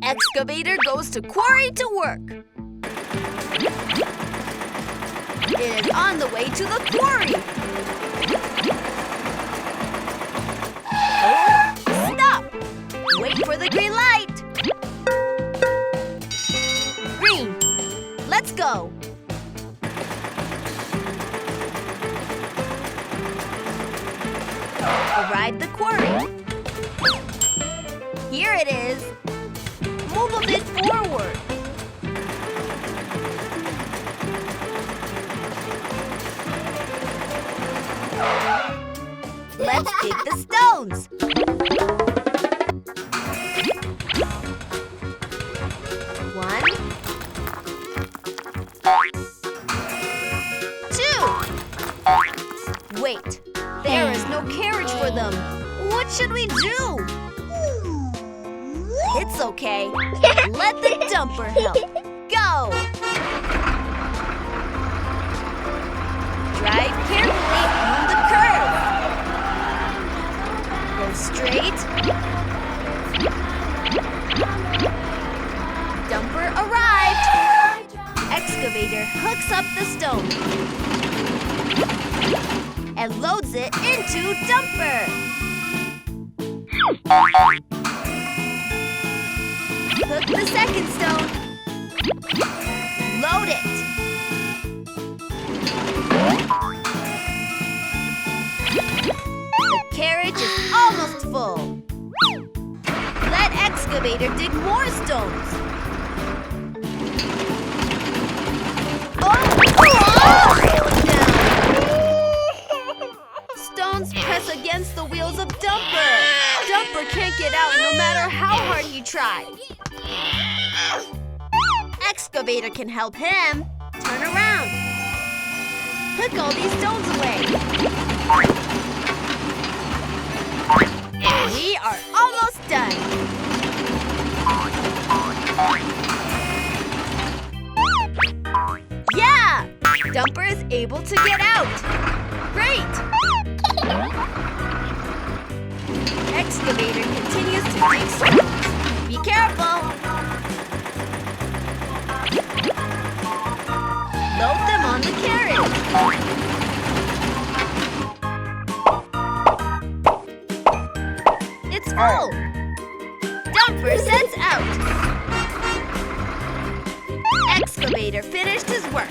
Excavator goes to quarry to work. It is on the way to the quarry. Oh, stop! Wait for the green light. Green, let's go. Arrive the quarry. Here it is. Move a bit forward. Let's dig the stones. 1, 2. Wait, there is no carriage for them. What should we do? It's okay. Let the dumper help. Go! Drive carefully on the curve. Go straight. Dumper arrived. Excavator hooks up the stone and loads it into dumper. Hook the second stone. Load it. The carriage is almost full. Let Excavator dig more stones. Stones press against the wheels of Dumper. Dumper can't get out no matter how hard he tries. Excavator can help him. Turn around. Hook all these stones away. We are almost done. Yeah! Dumper is able to get out. Great! Excavator continues to dig stones. Be careful! Load them on the carriage. It's full. Dumper sets out. Excavator finished his work.